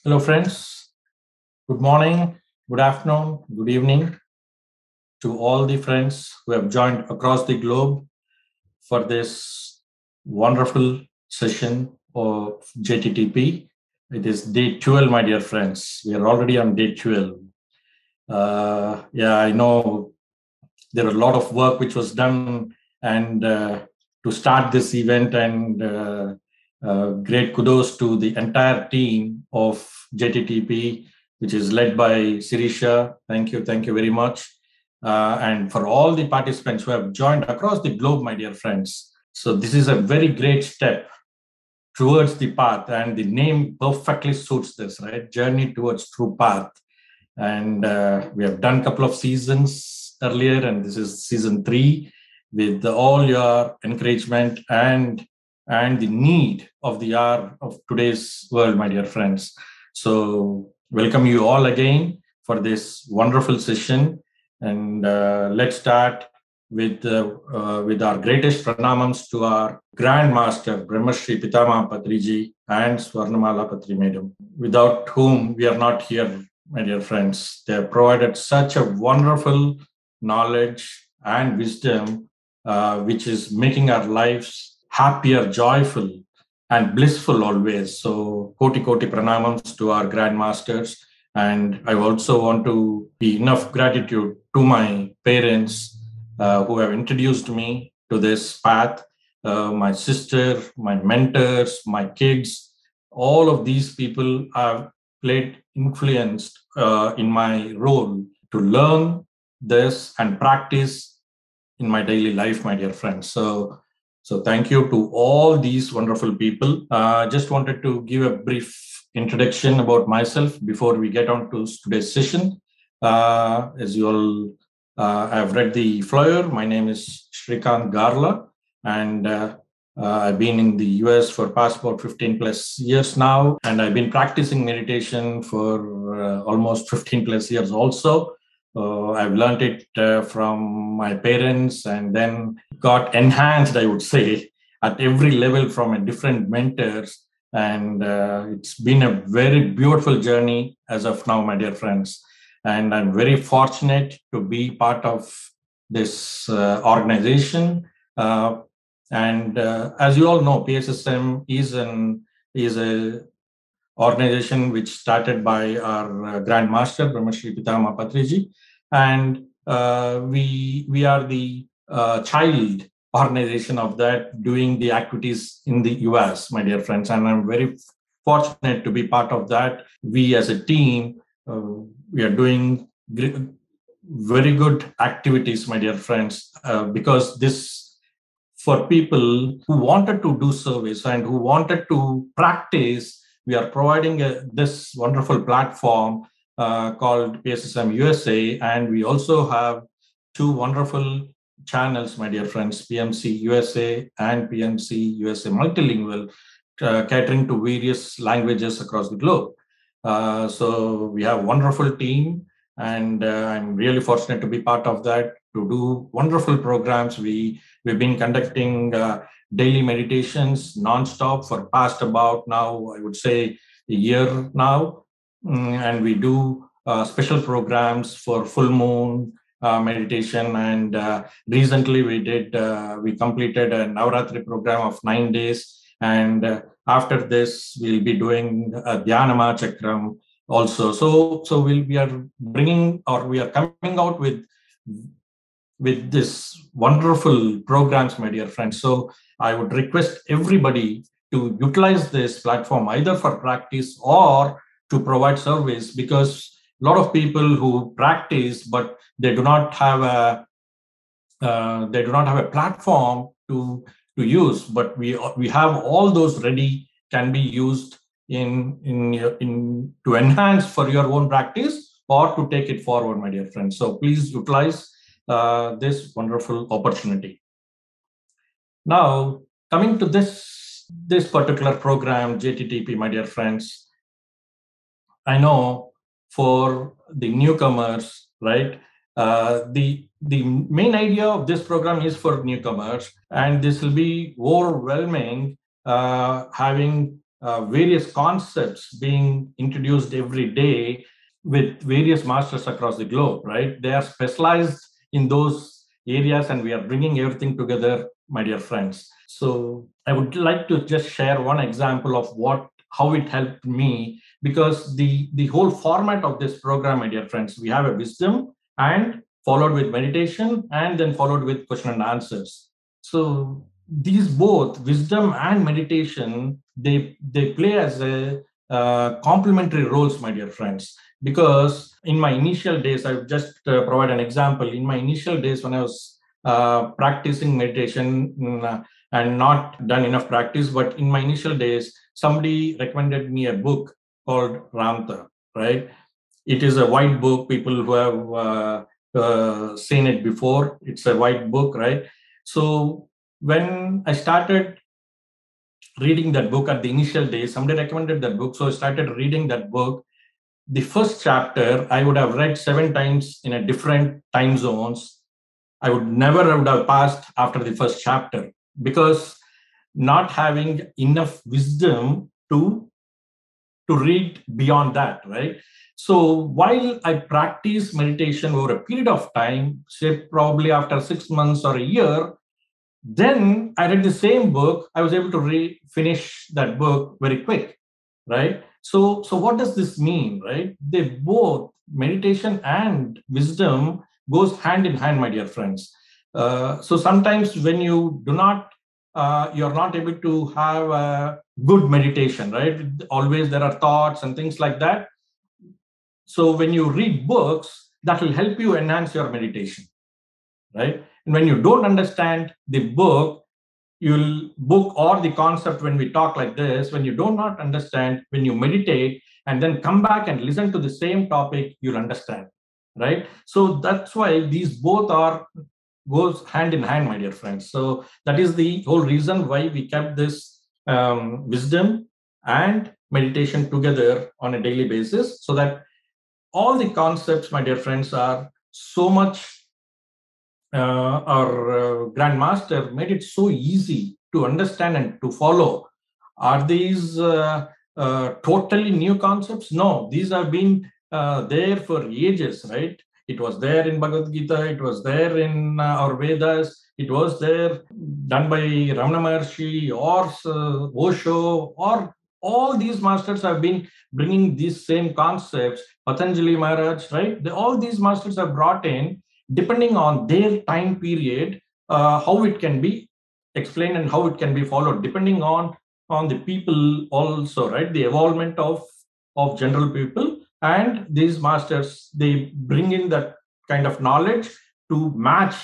Hello, friends. Good morning, good afternoon, good evening to all the friends who have joined across the globe for this wonderful session of JTTP. It is day 12, my dear friends. We are already on day 12. I know there are a lot of work which was done and to start this event, and great kudos to the entire team of JTTP, which is led by Sirisha. Thank you very much. And for all the participants who have joined across the globe, my dear friends. So this is a very great step towards the path, and the name perfectly suits this, right? Journey towards true path. And we have done a couple of seasons earlier, and this is season 3 with all your encouragement and the need of the hour of today's world, my dear friends. So welcome you all again for this wonderful session, and let's start with our greatest pranamams to our Grand Master Brahmashri Pitama Patriji and Swarnamala Patri Madam, without whom we are not here, my dear friends. They have provided such a wonderful knowledge and wisdom, which is making our lives happier, joyful, and blissful always. So, koti pranamams to our grandmasters. And I also want to be enough gratitude to my parents who have introduced me to this path, my sister, my mentors, my kids. All of these people have played influenced in my role to learn this and practice in my daily life, my dear friends. So thank you to all these wonderful people. Just wanted to give a brief introduction about myself before we get on to today's session. As you all have read the flyer, my name is Sreekanth Garla, and I've been in the US for past about 15 plus years now, and I've been practicing meditation for almost 15 plus years also. I've learned it from my parents, and then got enhanced, I would say, at every level from a different mentors. And it's been a very beautiful journey as of now, my dear friends. And I'm very fortunate to be part of this organization. And as you all know, PSSM is a organization which started by our Grand Master Brahmashri Pitama Patriji, and we are the child organization of that, doing the activities in the US, my dear friends. And I'm very fortunate to be part of that. We as a team, we are doing very good activities, my dear friends, because this for people who wanted to do service and who wanted to practice. We are providing this wonderful platform called PSSMUSA, and we also have two wonderful channels, my dear friends, PMCUSA and PMCUSA Multilingual, catering to various languages across the globe. So we have a wonderful team, and I'm really fortunate to be part of that, to do wonderful programs. We've been conducting daily meditations non-stop for past about now, I would say, a year now. And we do special programs for full moon meditation. And recently we completed a Navaratri program of 9 days. And after this, we'll be doing a Dhyanama Chakram also. So we are bringing, or we are coming out with this wonderful programs, my dear friends. So I would request everybody to utilize this platform either for practice or to provide service, because a lot of people who practice, but they do not have a platform to use. But we have all those ready, can be used in to enhance for your own practice or to take it forward, my dear friends. So please utilize this wonderful opportunity. Now, coming to this particular program, JTTP, my dear friends, I know for the newcomers, right? The main idea of this program is for newcomers, and this will be overwhelming, having various concepts being introduced every day with various masters across the globe, right? They are specialized in those areas, and we are bringing everything together, my dear friends. So I would like to just share one example of how it helped me, because the whole format of this program, my dear friends, we have a wisdom and followed with meditation and then followed with question and answers. So these both wisdom and meditation, they play as a complementary roles, my dear friends. Because in my initial days, I would just provide an example. In my initial days, when I was practicing meditation, and not done enough practice, but in my initial days, somebody recommended me a book called Ramtha, right? It is a white book. People who have seen it before, it's a white book, right? So when I started reading that book at the initial days, somebody recommended that book. So I started reading that book. The first chapter I would have read 7 times in a different time zones. I would have passed after the first chapter, because not having enough wisdom to read beyond that, right? So while I practice meditation over a period of time, say probably after 6 months or a year, then I read the same book. I was able to finish that book very quick, right? So what does this mean, right? They both, meditation and wisdom, goes hand in hand, my dear friends. So sometimes when you're not able to have a good meditation, right? Always there are thoughts and things like that. So when you read books, that will help you enhance your meditation, right? And when you don't understand the book or the concept, when we talk like this, when you do not understand, when you meditate and then come back and listen to the same topic, you'll understand, right? So that's why these both are goes hand in hand, my dear friends. So that is the whole reason why we kept this wisdom and meditation together on a daily basis, so that all the concepts, my dear friends, are so much our grandmaster made it so easy to understand and to follow. Are these totally new concepts? No, these have been there for ages, right? It was there in Bhagavad Gita, it was there in our Vedas, it was there done by Ramana Maharshi or Osho, or all these masters have been bringing these same concepts. Patanjali Maharaj, right? All these masters have brought in, depending on their time period, how it can be explained and how it can be followed, depending on the people also, right? The evolvement of general people, and these masters, they bring in that kind of knowledge to match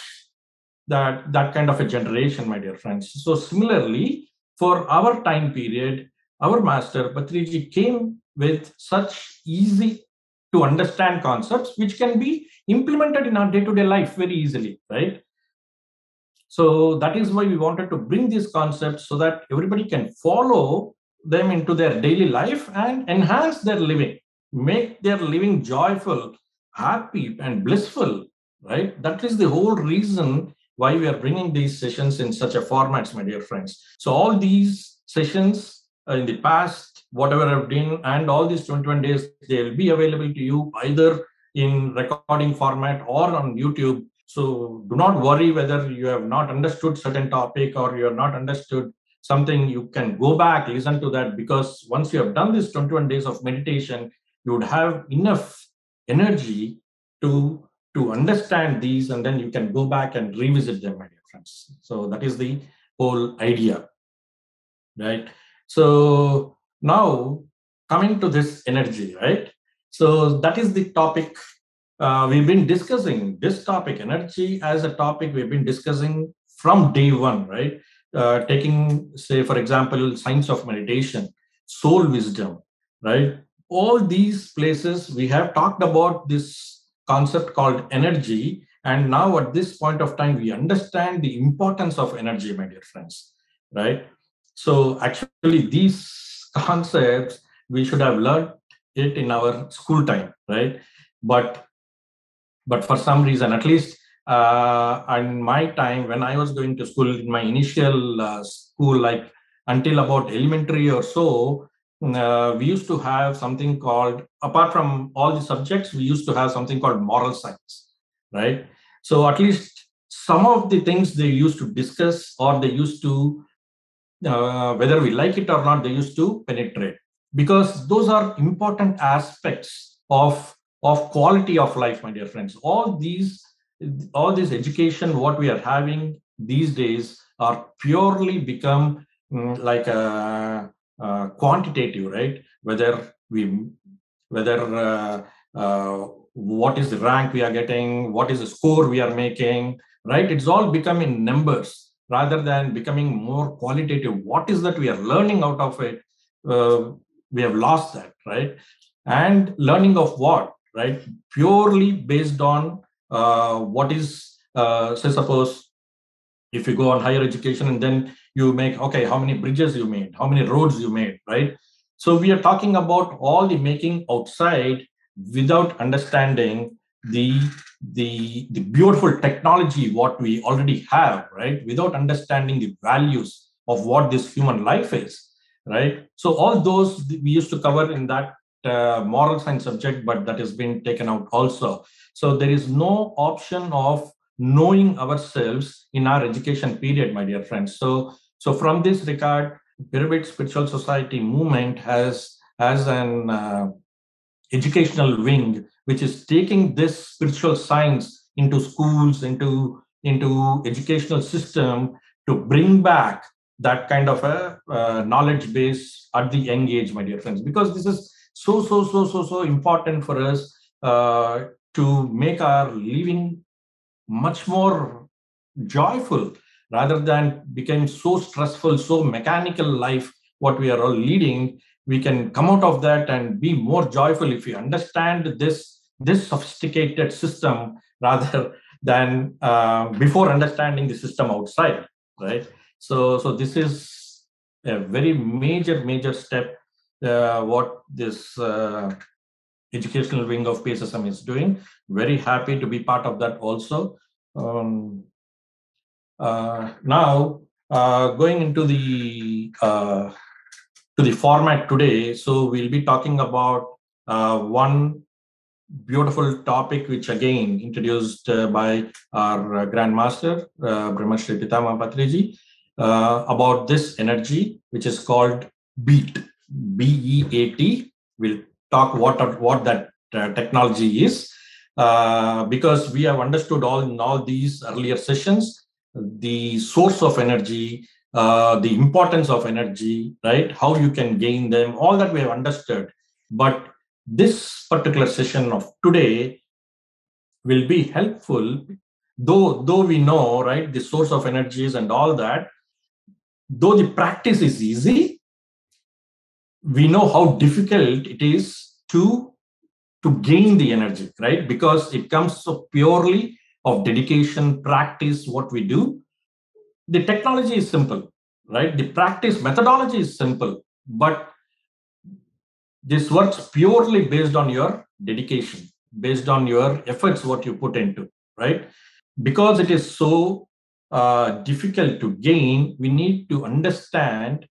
that kind of a generation, my dear friends. So similarly, for our time period, our master Patriji came with such easy to understand concepts which can be implemented in our day-to-day life very easily, right? So that is why we wanted to bring these concepts, so that everybody can follow them into their daily life and enhance their living, make their living joyful, happy, and blissful, right? That is the whole reason why we are bringing these sessions in such a formats, my dear friends. So all these sessions in the past, whatever I've done, and all these 21 days, they will be available to you either in recording format or on YouTube. So do not worry whether you have not understood certain topic or you have not understood something. You can go back, listen to that, because once you have done this 21 days of meditation, you would have enough energy to understand these, and then you can go back and revisit them, my dear friends. So that is the whole idea, right? So now coming to this energy, right? So that is the topic we've been discussing. This topic, energy as a topic, we've been discussing from day one, right? Taking, say, for example, science of meditation, soul wisdom, right? All these places we have talked about this concept called energy. And now at this point of time, we understand the importance of energy, my dear friends, right? So actually, these concepts, we should have learned it in our school time, right? But for some reason, at least in my time when I was going to school, in my initial school, like until about elementary or so, we used to have something called, apart from all the subjects, we used to have something called moral science, right? So at least some of the things they used to discuss, or they used to, whether we like it or not, they used to penetrate, because those are important aspects of quality of life, my dear friends. All this education what we are having these days are purely become like a quantitative, right? Whether what is the rank we are getting, what is the score we are making, right? It's all becoming numbers rather than becoming more qualitative. What is that we are learning out of it? We have lost that, right? And learning of what, right? Purely based on what is, say, suppose if you go on higher education and then you make, okay, how many bridges you made, how many roads you made, right? So we are talking about all the making outside without understanding the the beautiful technology what we already have, right? Without understanding the values of what this human life is, right? So all those we used to cover in that moral science subject, but that has been taken out also. So there is no option of knowing ourselves in our education period, my dear friends. So from this regard, Pyramid Spiritual Society movement has an educational wing which is taking this spiritual science into schools, into educational system, to bring back that kind of a knowledge base at the young age, my dear friends, because this is so important for us to make our living much more joyful, rather than become so stressful, so mechanical life what we are all leading. We can come out of that and be more joyful if we understand this sophisticated system, rather than before understanding the system outside, right? So this is a very major step what this educational wing of PSSM is doing. Very happy to be part of that also. Um, Now, going into the to the format today, so we'll be talking about one beautiful topic, which again introduced by our Grandmaster Brahma Shri Pitama Patriji, about this energy, which is called BEAT, B-E.A.T. We'll talk what that technology is, because we have understood all in all these earlier sessions the source of energy, the importance of energy, right? How you can gain them, all that we have understood. But this particular session of today will be helpful, though we know, right, the source of energies and all that. Though the practice is easy, we know how difficult it is to gain the energy, right? Because it comes so purely of dedication, practice, what we do. The technology is simple, right? The practice methodology is simple, but this works purely based on your dedication, based on your efforts, what you put into, right? Because it is so difficult to gain, we need to understand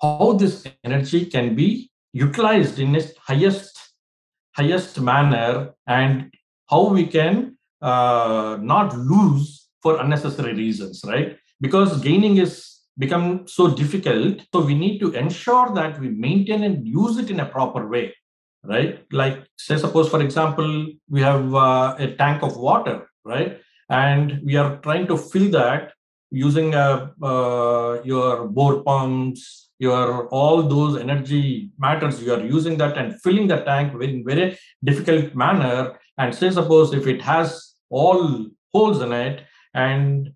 how this energy can be utilized in its highest manner, and how we can not lose for unnecessary reasons, right? Because gaining is become so difficult, so we need to ensure that we maintain and use it in a proper way, right? Like, say, suppose, for example, we have a tank of water, right? And we are trying to fill that using your bore pumps, your all those energy matters. You are using that and filling the tank in very difficult manner. And say, suppose, if it has all holes in it, and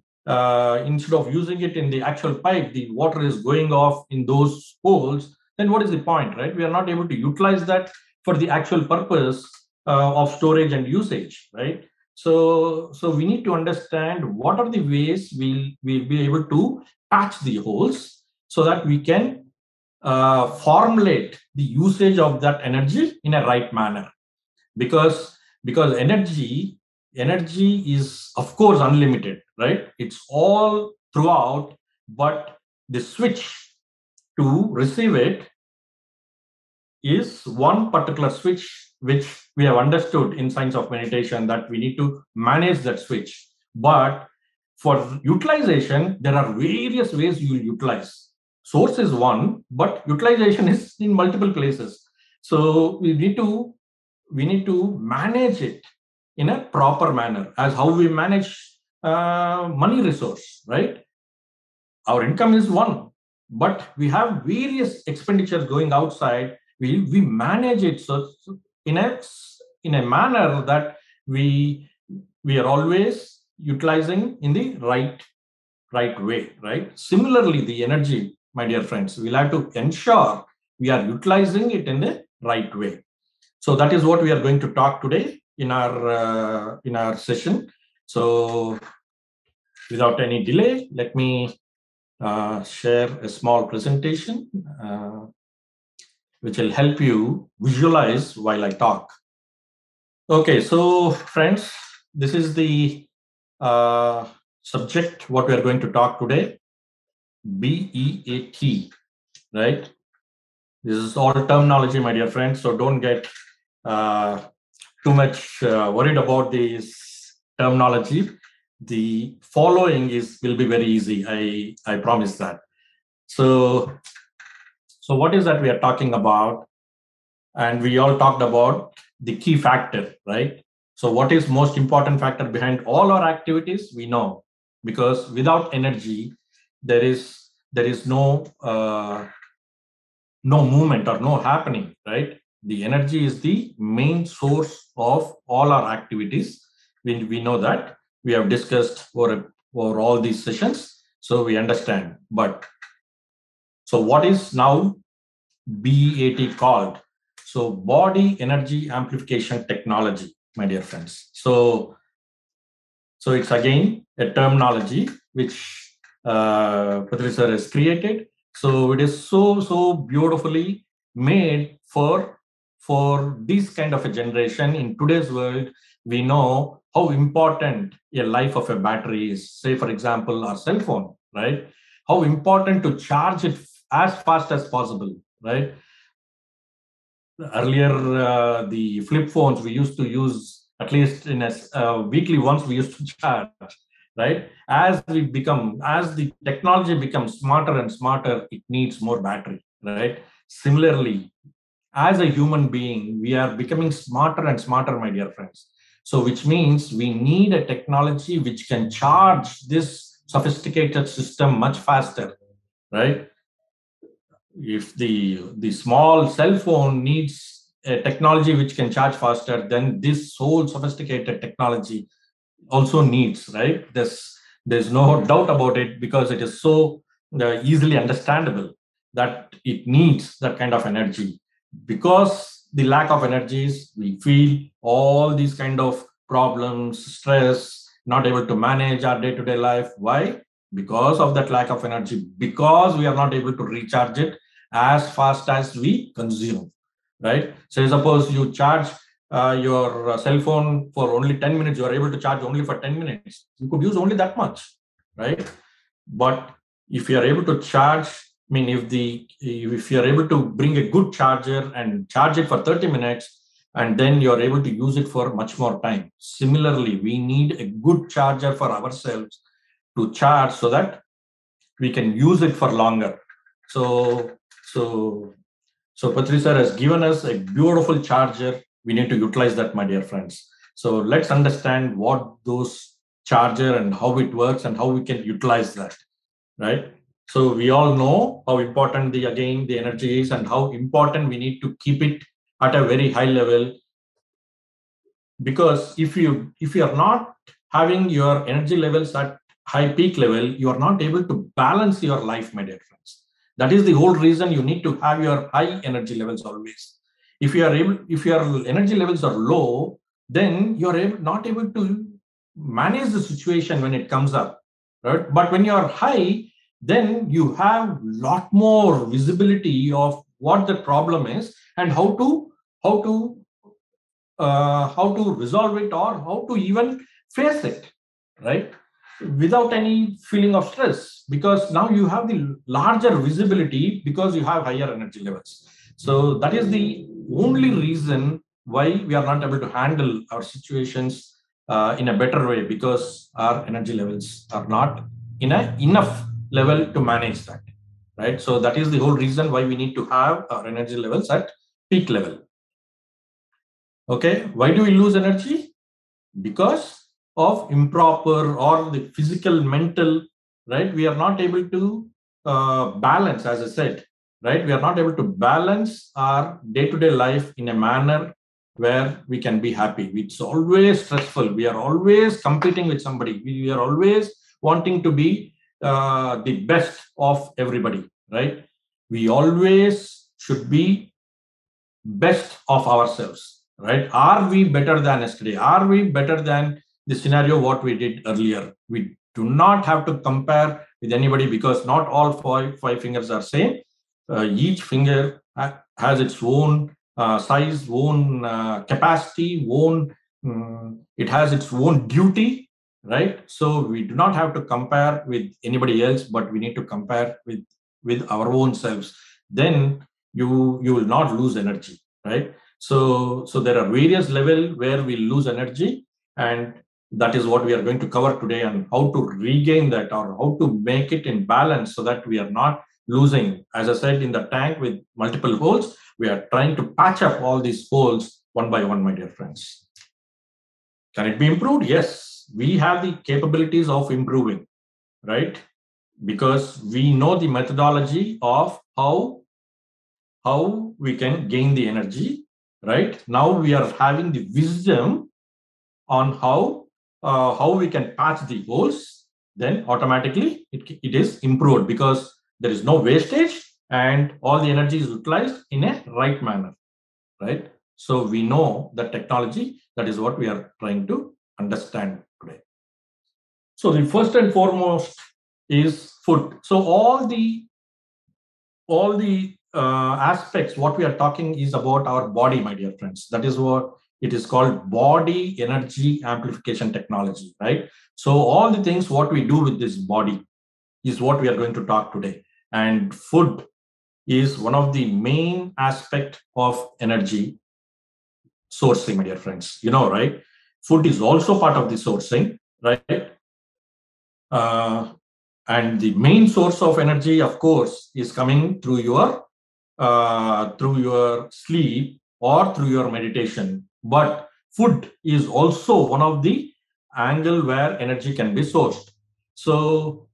instead of using it in the actual pipe, the water is going off in those holes, then what is the point, right? We are not able to utilize that for the actual purpose of storage and usage, right? So we need to understand what are the ways we'll be able to patch the holes, so that we can formulate the usage of that energy in a right manner. Because energy is, of course, unlimited, right? It's all throughout, but the switch to receive it is one particular switch, which we have understood in science of meditation that we need to manage that switch. But for utilization, there are various ways you will utilize. Source is one, but utilization is in multiple places. So we need to manage it in a proper manner, as how we manage money resource, right? Our income is one, but we have various expenditures going outside. We manage it so in a manner that we are always utilizing in the right way, right? Similarly, the energy, my dear friends, we'll have to ensure we are utilizing it in the right way. So that is what we are going to talk today in our session. So without any delay, let me share a small presentation which will help you visualize while I talk. Okay, so friends, this is the subject what we are going to talk today, B.E.A.T, right? This is all terminology, my dear friends, so don't get too much worried about this terminology. The following will be very easy, I promise that. So what is that we are talking about? And we all talked about the key factor, right? So what is most important factor behind all our activities? We know, because without energy, there is no movement or no happening, right? The energy is the main source of all our activities. We know that. We have discussed over all these sessions, so we understand. But so what is now B.E.A.T called? So body energy amplification technology, my dear friends. So it's again a terminology which Patri sir has created. So it is so beautifully made for this kind of a generation. In today's world, we know how important a life of a battery is. Say, for example, our cell phone, right? How important to charge it as fast as possible, right? Earlier, the flip phones we used to use at least in a weekly once we used to charge, right? As the technology becomes smarter and smarter, it needs more battery, right? Similarly, as a human being, we are becoming smarter and smarter, my dear friends. So which means we need a technology which can charge this sophisticated system much faster, right? If the small cell phone needs a technology which can charge faster, then this whole sophisticated technology also needs, right? There's no doubt about it, because it is so easily understandable that it needs that kind of energy. Because the lack of energies, we feel all these kind of problems, stress, not able to manage our day-to-day life. Why? Because of that lack of energy, because we are not able to recharge it as fast as we consume, right? So suppose you charge your cell phone for only 10 minutes, you are able to charge only for 10 minutes. You could use only that much, right? But if you are able to charge, I mean, if you are able to bring a good charger and charge it for 30 minutes, and then you are able to use it for much more time. Similarly, we need a good charger for ourselves to charge so that we can use it for longer. So Patri sir has given us a beautiful charger. We need to utilize that, my dear friends. So let's understand what those charger and how it works and how we can utilize that, right? So we all know how important the energy is, and how important we need to keep it at a very high level. Because if you are not having your energy levels at high peak level, you are not able to balance your life, my dear friends. That is the whole reason you need to have your high energy levels always. If your energy levels are low, then you are not able to manage the situation when it comes up, right? But when you are high, then you have a lot more visibility of what the problem is and how to resolve it, or how to even face it, right? without any feeling of stress, because now you have the larger visibility because you have higher energy levels. So that is the only reason why we are not able to handle our situations in a better way, because our energy levels are not in a enough level to manage that, right? So that is the whole reason why we need to have our energy levels at peak level. Okay, why do we lose energy? Because of improper or the physical, mental, right? We are not able to balance, as I said, right? We are not able to balance our day-to-day life in a manner where we can be happy. It's always stressful. We are always competing with somebody. We are always wanting to be the best of everybody, right? We always should be best of ourselves, right? Are we better than yesterday? Are we better than the scenario what we did earlier? We do not have to compare with anybody, because not all five fingers are same. Each finger has its own size, own capacity, own it has its own duty, right? So we do not have to compare with anybody else, but we need to compare with our own selves. Then you will not lose energy, right? So there are various levels where we lose energy, and that is what we are going to cover today, and how to regain that, or how to make it in balance so that we are not losing. As I said, in the tank with multiple holes, we are trying to patch up all these holes one by one, my dear friends. Can it be improved? Yes, we have the capabilities of improving, right? Because we know the methodology of how we can gain the energy, right? Now we are having the wisdom on how we can patch the holes. Then automatically it is improved, because there is no wastage and all the energy is utilized in a right manner, right? So we know the technology. That is what we are trying to understand today. So the first and foremost is food. So all the aspects what we are talking is about our body, my dear friends. That is what it is called, body energy amplification technology, right? So all the things what we do with this body is what we are going to talk today. And food is one of the main aspect of energy sourcing, my dear friends. You know, right? Food is also part of the sourcing, right? uh, and the main source of energy, of course, is coming through your sleep or through your meditation. But food is also one of the angle where energy can be sourced. So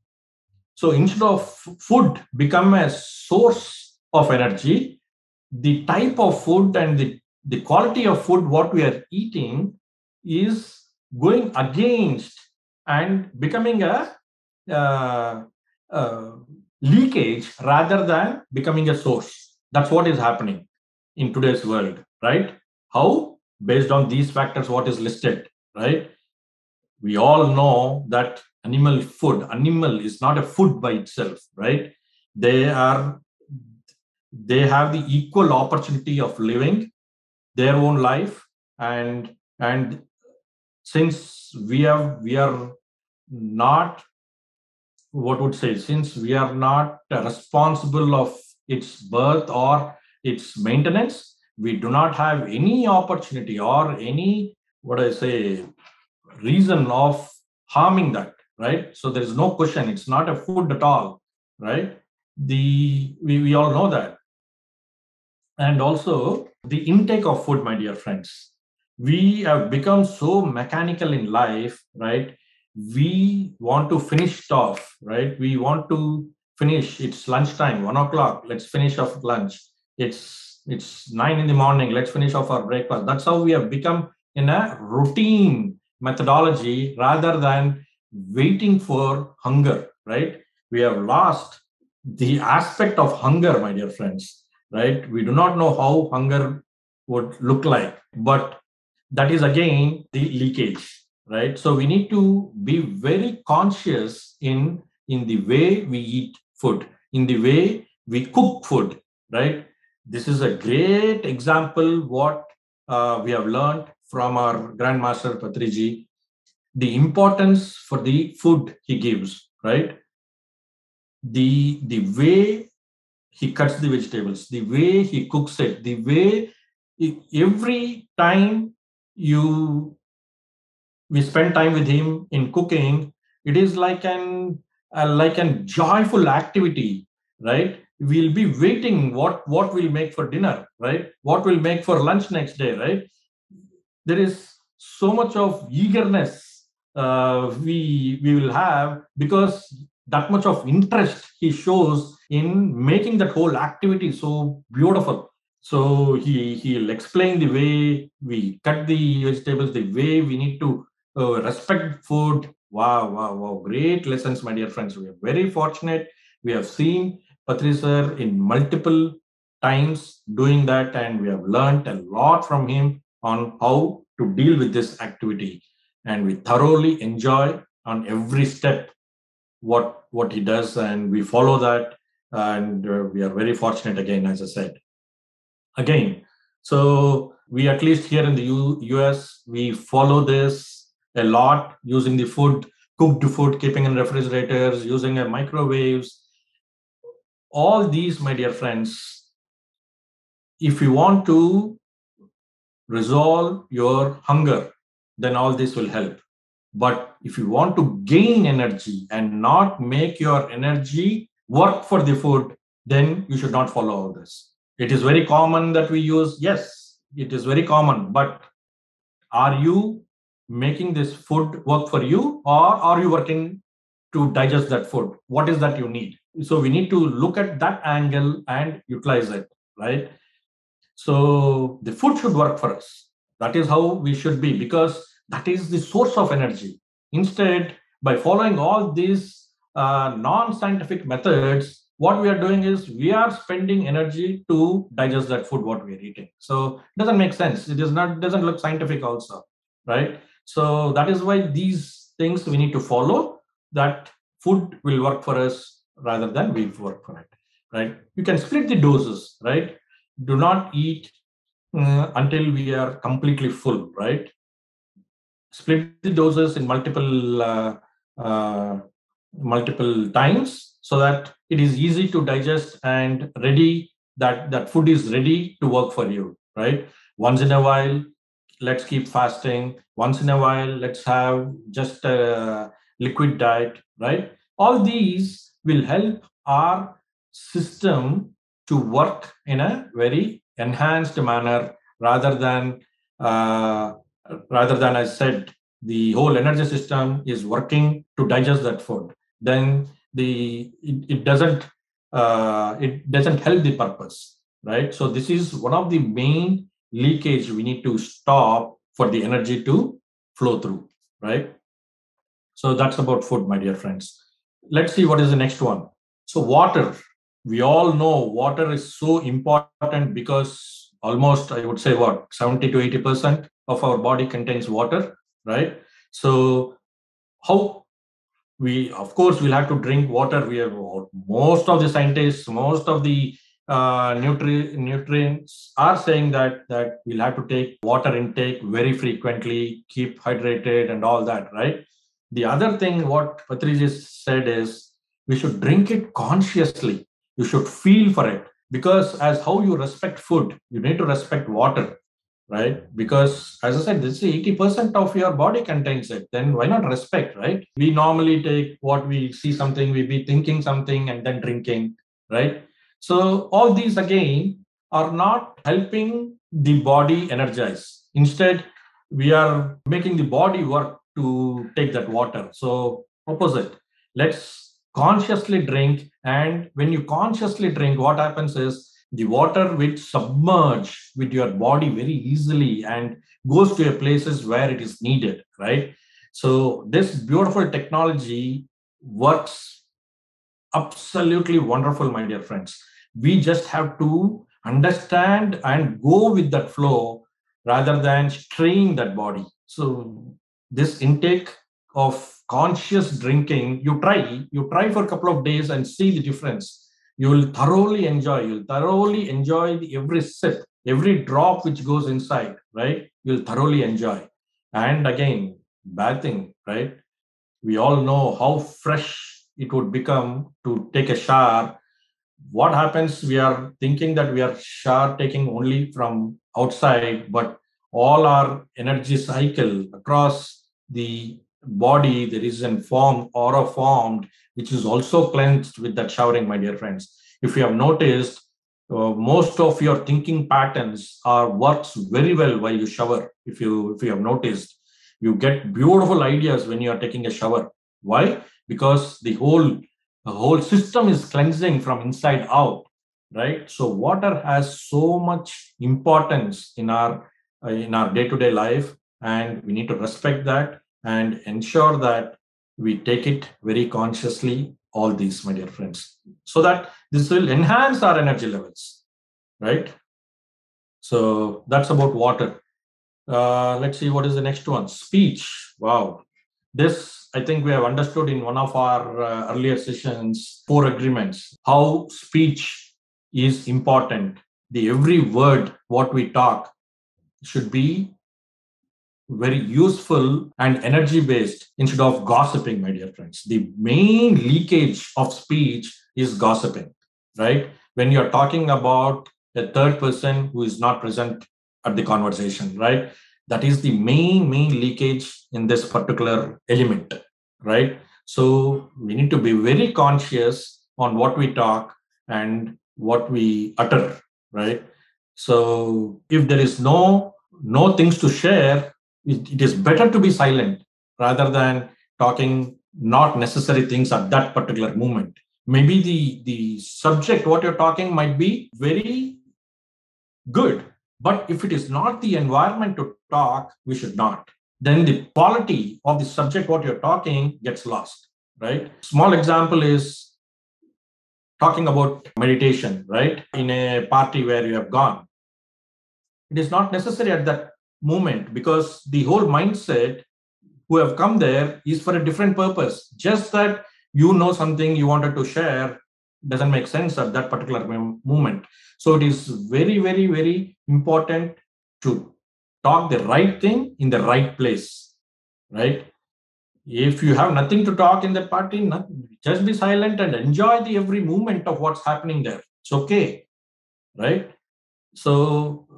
instead of food become a source of energy, the type of food and the quality of food what we are eating is going against and becoming a uh, uh, leakage rather than becoming a source. That's what is happening in today's world, right? How? Based on these factors, what is listed, right? We all know that animal is not a food by itself, right? They are they have the equal opportunity of living their own life, and since we are not, what would say, since we are not responsible of its birth or its maintenance, we do not have any opportunity or any, what I say, reason of harming that, right? So there is no question, it's not a food at all, right? We all know that. And also the intake of food, my dear friends. We have become so mechanical in life, right? We want to finish it off, right? We want to finish. It's lunchtime, 1 o'clock. Let's finish off lunch. It's 9 in the morning. Let's finish off our breakfast. That's how we have become in a routine methodology rather than waiting for hunger, right? We have lost the aspect of hunger, my dear friends, right? We do not know how hunger would look like, but that is again the leakage, right? So we need to be very conscious in the way we eat food, in the way we cook food, right? This is a great example what we have learned from our grandmaster Patriji. the importance for the food he gives, right? The way he cuts the vegetables, the way he cooks it, the way every time you we spend time with him in cooking, it is like an joyful activity, right? We'll be waiting what we'll make for dinner, right? What we'll make for lunch next day, right? There is so much of eagerness we will have, because that much of interest he shows in making that whole activity so beautiful. So he'll explain the way we cut the vegetables, the way we need to respect food. Wow, wow, wow! Great lessons, my dear friends. We are very fortunate. We have seen Patri sir in multiple times doing that, and we have learned a lot from him on how to deal with this activity, and we thoroughly enjoy on every step what he does, and we follow that, and we are very fortunate, again, as I said again. So we, at least here in the US, we follow this a lot, using the food, cooked food, keeping in refrigerators, using a microwaves. All these, my dear friends, if you want to resolve your hunger, then all this will help. But if you want to gain energy and not make your energy work for the food, then you should not follow all this. It is very common that we use, yes, it is very common, but are you making this food work for you, or are you working to digest that food? What is that you need? So we need to look at that angle and utilize it, right? So the food should work for us. That is how we should be, because that is the source of energy. Instead, by following all these non-scientific methods, what we are doing is we are spending energy to digest that food what we are eating. So it doesn't make sense. It is not, doesn't look scientific also, right? So that is why these things we need to follow. That food will work for us rather than we work for it, right? You can split the doses, right? Do not eat until we are completely full, right? Split the doses in uh, multiple times, so that it is easy to digest and ready, that food is ready to work for you, right? Once in a while, let's keep fasting. Once in a while, let's have just a liquid diet, right? All these will help our system to work in a very enhanced manner, rather than uh, I said, the whole energy system is working to digest that food. Then it doesn't help the purpose, right? So this is one of the main leakage we need to stop for the energy to flow through, right? So that's about food, my dear friends. Let's see what is the next one. So water. We all know water is so important, because almost, I would say, what, 70 to 80% of our body contains water, right? So how we, of course, will have to drink water. We have, most of the scientists, most of the nutrients are saying that we'll have to take water intake very frequently, keep hydrated and all that, right? The other thing what Patriji said is, we should drink it consciously. You should feel for it, because as how you respect food, you need to respect water, right? Because as I said, this is 80% of your body contains it. Then why not respect, right? We normally take what we see something, we be thinking something and then drinking, right? So all these again are not helping the body energize. Instead, we are making the body work to take that water. So opposite. Let's consciously drink. And when you consciously drink, what happens is, the water will submerge with your body very easily and goes to places where it is needed, right? So this beautiful technology works absolutely wonderful, my dear friends. We just have to understand and go with that flow, rather than strain that body. So this intake of conscious drinking, you try for a couple of days and see the difference. You'll thoroughly enjoy every sip, every drop which goes inside, right? You'll thoroughly enjoy. And again, bathing, right? We all know how fresh it would become to take a shower. What happens? We are thinking that we are shower taking only from outside, but all our energy cycle across the body, there is a aura formed, which is also cleansed with that showering, my dear friends. If you have noticed, most of your thinking patterns are works very well while you shower. If you have noticed, you get beautiful ideas when you are taking a shower. Why? Because the whole system is cleansing from inside out, right? So water has so much importance in our day-to-day life, and we need to respect that and ensure that we take it very consciously, all these, my dear friends, so that this will enhance our energy levels, right? So that's about water. Let's see what is the next one. Speech. Wow. This, I think we have understood in one of our earlier sessions, 4 agreements, how speech is important. The every word what we talk should be very useful and energy based instead of gossiping, my dear friends. The main leakage of speech is gossiping, right? When you're talking about a third person who is not present at the conversation, right? That is the main leakage in this particular element, right? So we need to be very conscious on what we talk and what we utter, right? So if there is no things to share, it is better to be silent rather than talking not necessary things at that particular moment. Maybe the subject what you're talking might be very good, but if it is not the environment to talk, we should not. Then the quality of the subject what you're talking gets lost, right? Small example is talking about meditation, right? In a party where you have gone, it is not necessary at that moment because the whole mindset who have come there is for a different purpose. Just that you know something you wanted to share doesn't make sense at that particular moment. So it is very important to talk the right thing in the right place, right? If you have nothing to talk in that party, just be silent and enjoy the every moment of what's happening there. It's okay, right? So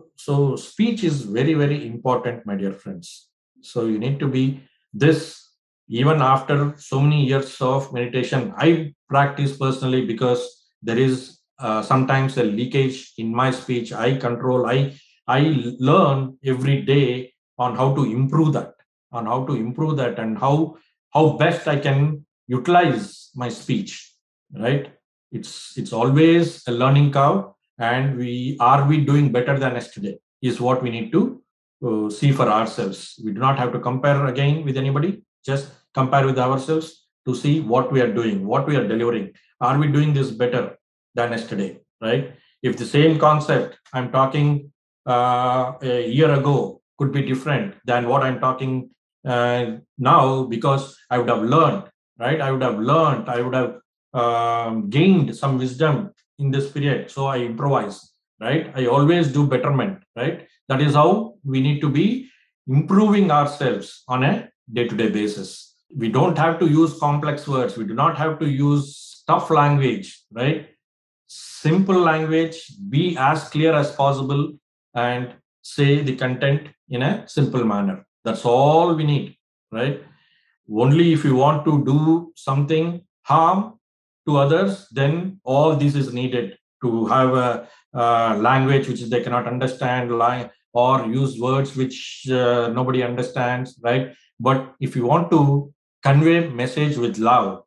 speech is very important, my dear friends. So you need to be this. Even after so many years of meditation, I practice personally because there is sometimes a leakage in my speech. I learn every day on how to improve that, and how best I can utilize my speech, right? It's always a learning curve, and we doing better than yesterday is what we need to see for ourselves. We do not have to compare again with anybody, just compare with ourselves to see what we are doing, what we are delivering. Are we doing this better than yesterday, right? If the same concept I'm talking a year ago could be different than what I'm talking now, because I would have learned, right? I would have gained some wisdom in this period. So I improvise, right? I always do betterment, right? That is how we need to be improving ourselves on a day-to-day basis. We don't have to use complex words. We do not have to use tough language, right? Simple language, be as clear as possible, and say the content in a simple manner. That's all we need, right? Only if you want to do something harm to others, then all this is needed to have a language which they cannot understand, or use words which nobody understands, right? But if you want to convey message with love,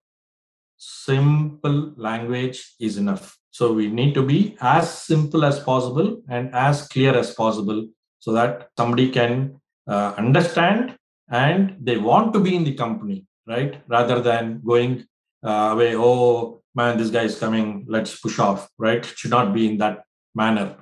simple language is enough. So we need to be as simple as possible and as clear as possible so that somebody can understand and they want to be in the company, right? Rather than going away, oh man, this guy is coming, let's push off, right? It should not be in that manner.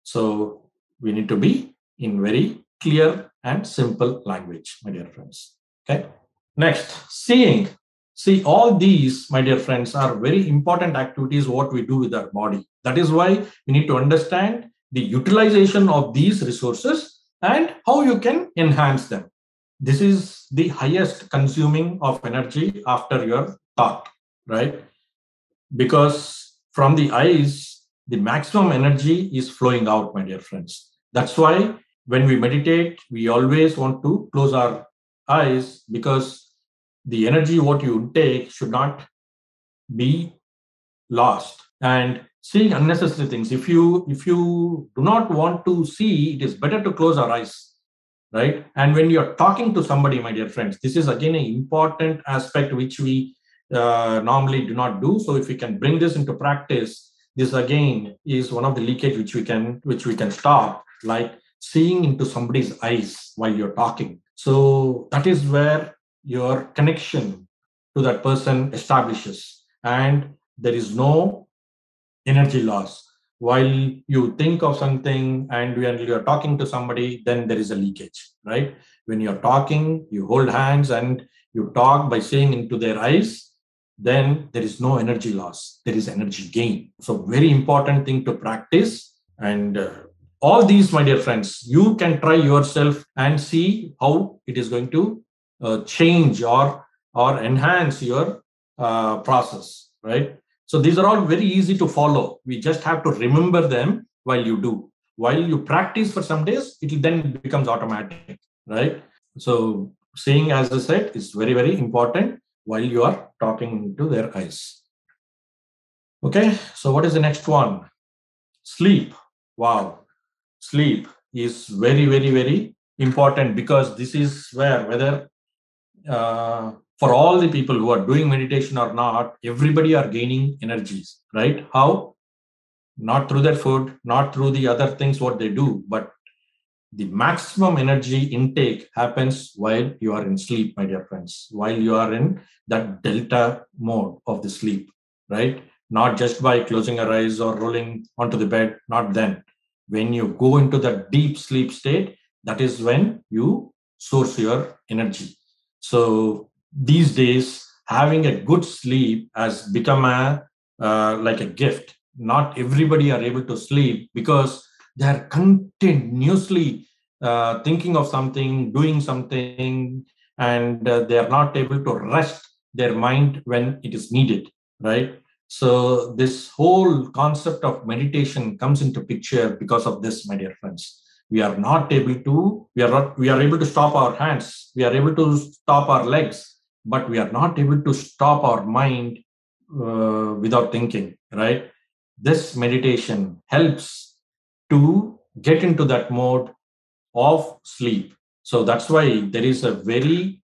So we need to be in very clear and simple language, my dear friends. Okay. Next, seeing. See, all these, my dear friends, are very important activities what we do with our body. That is why we need to understand the utilization of these resources and how you can enhance them. This is the highest consuming of energy after your thought, right? Because from the eyes, the maximum energy is flowing out, my dear friends. That's why when we meditate, we always want to close our eyes, because the energy what you take should not be lost. And seeing unnecessary things, if you do not want to see, it is better to close our eyes, right? And when you're talking to somebody, my dear friends, this is again an important aspect which we normally do not do. So if we can bring this into practice, this again is one of the leakage which we can stop, like seeing into somebody's eyes while you're talking. So that is where your connection to that person establishes, and there is no energy loss. While you think of something and when you're talking to somebody, then there is a leakage, right? When you're talking, you hold hands and you talk by saying into their eyes, then there is no energy loss, there is energy gain. So very important thing to practice. And all these, my dear friends, you can try yourself and see how it is going to change or enhance your process, right? So these are all very easy to follow. We just have to remember them while you do. While you practice for some days, it then becomes automatic, right? So saying, as I said, is very, very important while you are talking to their eyes. Okay, so what is the next one? Sleep. Wow. Sleep is very, very, very important, because this is where, whether for all the people who are doing meditation or not, everybody are gaining energies, right? How? Not through their food, not through the other things what they do, but the maximum energy intake happens while you are in sleep, my dear friends, while you are in that delta mode of the sleep, right? Not just by closing your eyes or rolling onto the bed, not then. When you go into the deep sleep state, that is when you source your energy. So these days, having a good sleep has become a like a gift. Not everybody are able to sleep because they are continuously thinking of something, doing something, and they are not able to rest their mind when it is needed, right? So this whole concept of meditation comes into picture because of this, my dear friends. We are not able to, we are able to stop our hands, we are able to stop our legs, but we are not able to stop our mind without thinking, right? This meditation helps to get into that mode of sleep. So that's why there is a very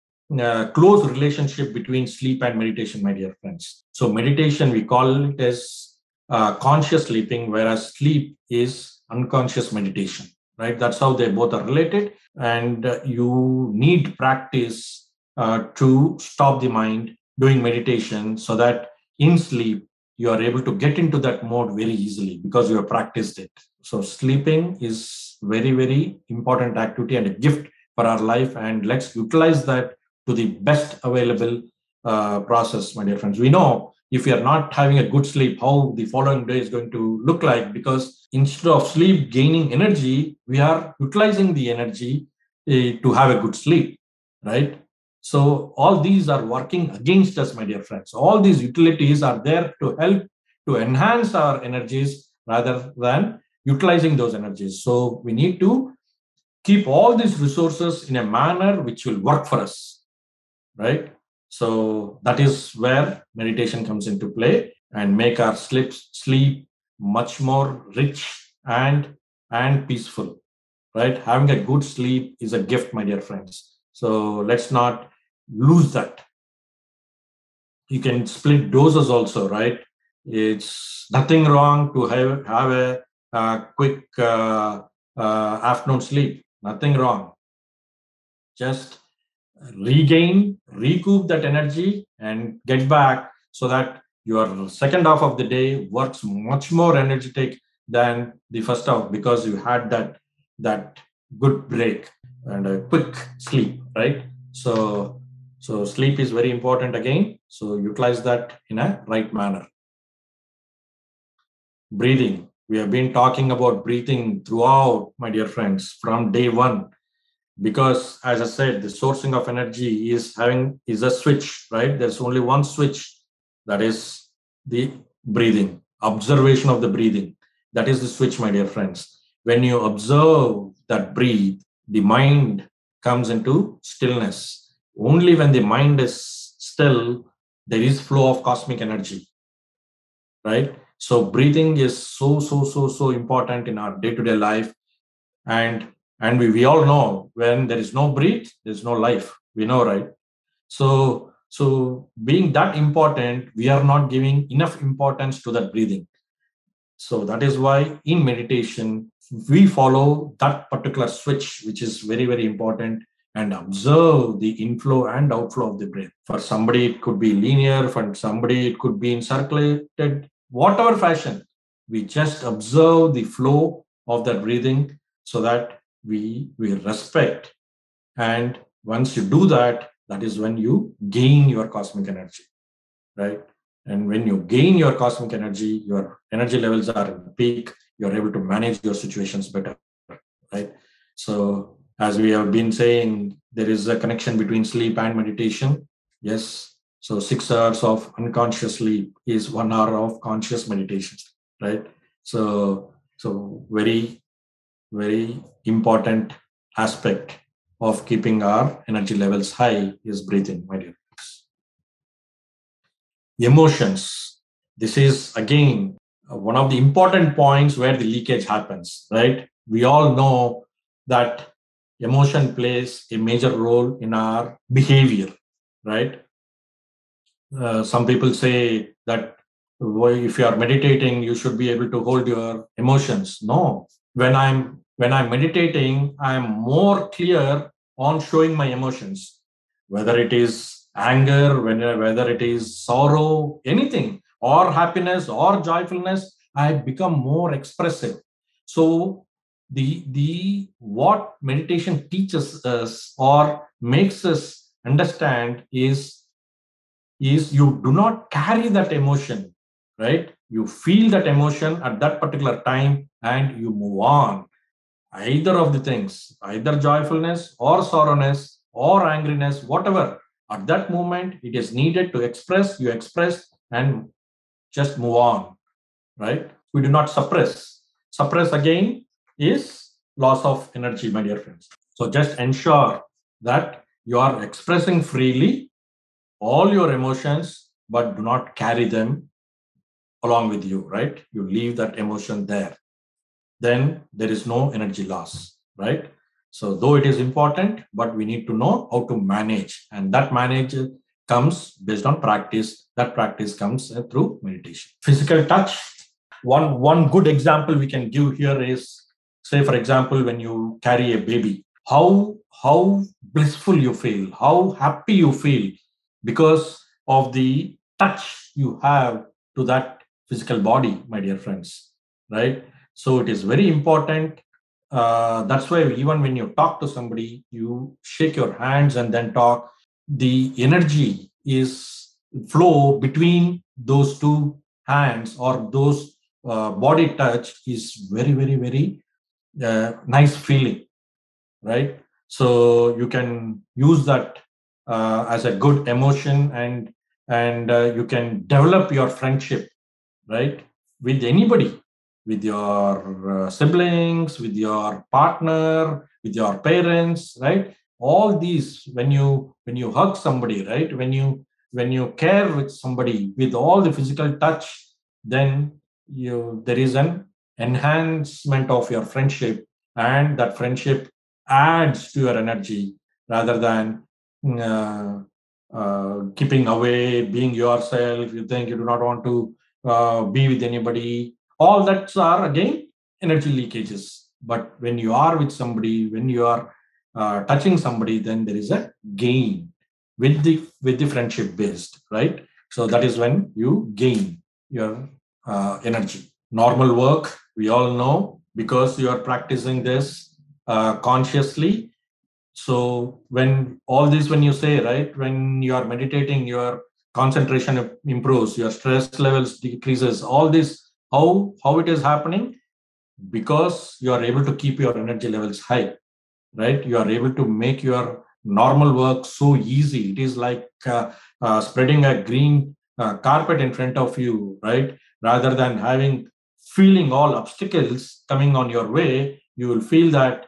close relationship between sleep and meditation, my dear friends. So meditation, we call it as conscious sleeping, whereas sleep is unconscious meditation, right? That's how they both are related. And you need practice to stop the mind doing meditation, so that in sleep, you are able to get into that mode very easily because you have practiced it. So sleeping is very, very important activity and a gift for our life. And let's utilize that to the best available process, my dear friends. We know if we are not having a good sleep, how the following day is going to look like, because instead of sleep gaining energy, we are utilizing the energy to have a good sleep, right? So all these are working against us, my dear friends. All these utilities are there to help to enhance our energies rather than utilizing those energies. So we need to keep all these resources in a manner which will work for us, right? So that is where meditation comes into play and make our sleep much more rich and peaceful, right? Having a good sleep is a gift, my dear friends. So let's not lose that. You can split doses also, right? It's nothing wrong to have a quick afternoon sleep. Nothing wrong. Just recoup that energy and get back, so that your second half of the day works much more energetic than the first half, because you had that good break and a quick sleep, right? So sleep is very important again. So utilize that in a right manner. Breathing. We have been talking about breathing throughout, my dear friends, from day one. because, as I said, the sourcing of energy is a switch, right? There's only one switch, that is the breathing, observation of the breathing. That is the switch, my dear friends. When you observe that breathe, the mind comes into stillness. Only when the mind is still, there is flow of cosmic energy, right? So breathing is so important in our day-to-day life. And we all know, when there is no breath, there's no life. We know, right? So being that important, we are not giving enough importance to that breathing. So that is why in meditation, we follow that particular switch, which is very, very important, and observe the inflow and outflow of the breath. For somebody, it could be linear. For somebody, it could be in circulated, whatever fashion. We just observe the flow of that breathing so that we respect. And once you do that, that is when you gain your cosmic energy, right? And when you gain your cosmic energy, your energy levels are in peak, you're able to manage your situations better, right? So, as we have been saying, there is a connection between sleep and meditation. Yes. So, 6 hours of unconscious sleep is 1 hour of conscious meditation, right? So very, very important aspect of keeping our energy levels high is breathing, my dear friends. Emotions. This is again one of the important points where the leakage happens, right? We all know that emotion plays a major role in our behavior, right? Some people say that if you are meditating, you should be able to hold your emotions. No, when I'm meditating, I'm more clear on showing my emotions, whether it is anger, whether it is sorrow, anything, or happiness or joyfulness. I become more expressive. So the what meditation teaches us or makes us understand is you do not carry that emotion, right? You feel that emotion at that particular time and you move on. Either of the things, either joyfulness or sorrowness or angriness, whatever, at that moment it is needed to express, you express and just move on, right? We do not suppress. Suppress again is loss of energy, my dear friends. So just ensure that you are expressing freely all your emotions, but do not carry them along with you, right? You leave that emotion there. Then there is no energy loss, right? So, though it is important, but we need to know how to manage. And that manage comes based on practice. That practice comes through meditation. Physical touch. One good example we can give here is, say, for example, when you carry a baby, how blissful you feel, how happy you feel because of the touch you have to that physical body, my dear friends, right? So it is very important. That's why even when you talk to somebody, you shake your hands and then talk. The energy is flow between those two hands or those body touch is very, very, very nice feeling, right? So you can use that as a good emotion, and you can develop your friendship, right, with anybody, with your siblings, with your partner, with your parents, right? All these, when you hug somebody, right, when you care with somebody with all the physical touch, then there is an enhancement of your friendship, and that friendship adds to your energy rather than uh, keeping away, being yourself. You think you do not want to be with anybody. All that are again energy leakages. But when you are with somebody, when you are touching somebody, then there is a gain with the friendship based, right? So that is when you gain your energy. Normal work, we all know, because you are practicing this consciously. So when you say, right, when you are meditating, your concentration improves, your stress levels decreases, all this, how it is happening? Because you are able to keep your energy levels high. right? You are able to make your normal work so easy. It is like spreading a green carpet in front of you, right? Rather than feeling all obstacles coming on your way, you will feel that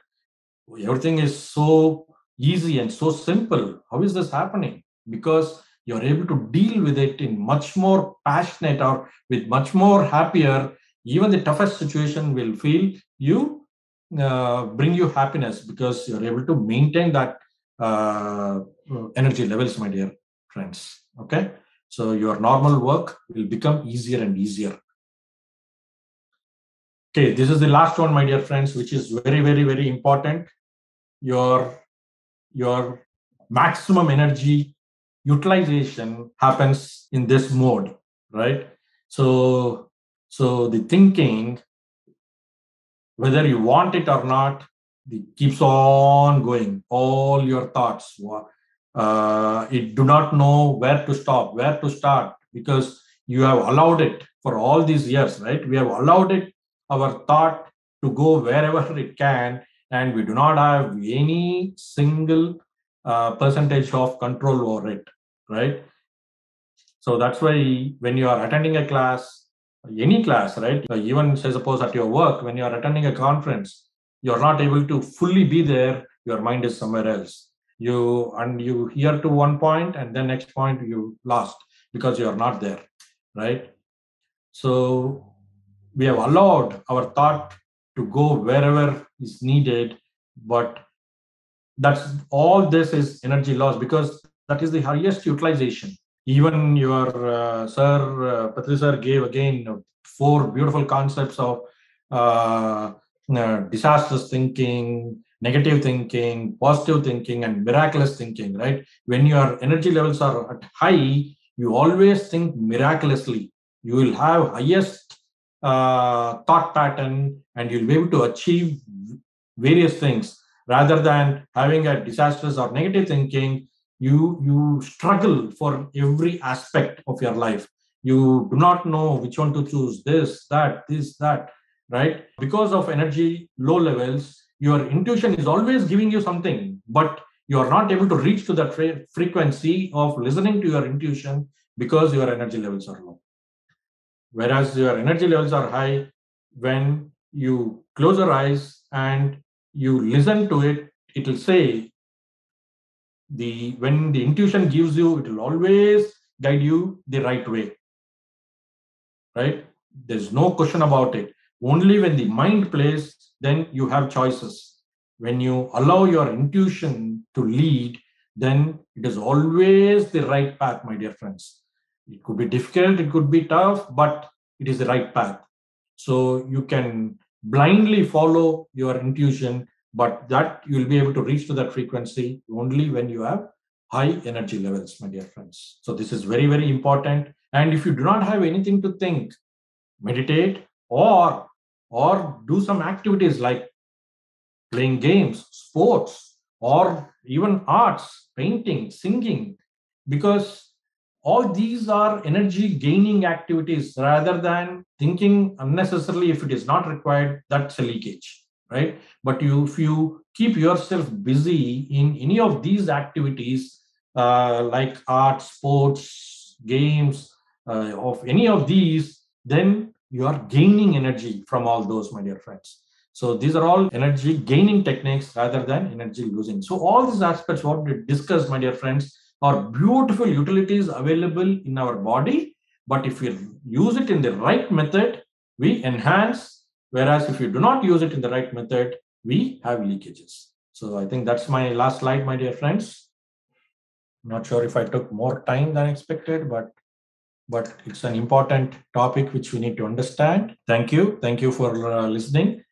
everything is so easy and so simple. How is this happening? Because you're able to deal with it in much more passionate or with much more happier. Even the toughest situation will feel you bring you happiness because you're able to maintain that uh, energy levels, my dear friends. Okay, so your normal work will become easier and easier. Okay, this is the last one, my dear friends, which is very, very, very important. Your maximum energy utilization happens in this mode, right? So the thinking, whether you want it or not, it keeps on going. All your thoughts, it do not know where to stop, where to start, because you have allowed it for all these years, right? We have allowed it, our thought, to go wherever it can, and we do not have any single percentage of control over it, right? So that's why when you are attending a class, any class, right? Even say suppose at your work, when you are attending a conference, you're not able to fully be there. Your mind is somewhere else. You hear to one point, and then next point you lost because you are not there, right? So we have allowed our thought to go wherever is needed, but that's all. This is energy loss because that is the highest utilization. Even your Patri sir gave again four beautiful concepts of disastrous thinking, negative thinking, positive thinking, and miraculous thinking, right? When your energy levels are at high, you always think miraculously. You will have highest thought pattern, and you'll be able to achieve various things rather than having a disastrous or negative thinking. You struggle for every aspect of your life. You do not know which one to choose, this that, right? Because of energy low levels, your intuition is always giving you something, but you are not able to reach to that frequency of listening to your intuition because your energy levels are low. Whereas your energy levels are high, when you close your eyes and you listen to it, it will say, when the intuition gives you, it will always guide you the right way, right? There's no question about it. Only when the mind plays, then you have choices. When you allow your intuition to lead, then it is always the right path, my dear friends. It could be difficult, it could be tough, but it is the right path. So you can blindly follow your intuition, but that you'll be able to reach to that frequency only when you have high energy levels, my dear friends. So this is very, very important. And if you do not have anything to think, meditate or do some activities like playing games, sports, or even arts, painting, singing, because all these are energy gaining activities rather than thinking unnecessarily. If it is not required, that's a leakage, right? But if you keep yourself busy in any of these activities, like art, sports, games, of any of these, then you are gaining energy from all those, my dear friends. So these are all energy gaining techniques rather than energy losing. So all these aspects what we discussed, my dear friends, are beautiful utilities available in our body. But if we use it in the right method, we enhance. Whereas if you do not use it in the right method, we have leakages. So I think that's my last slide, my dear friends. I'm not sure if I took more time than expected, but it's an important topic which we need to understand. Thank you. Thank you for listening.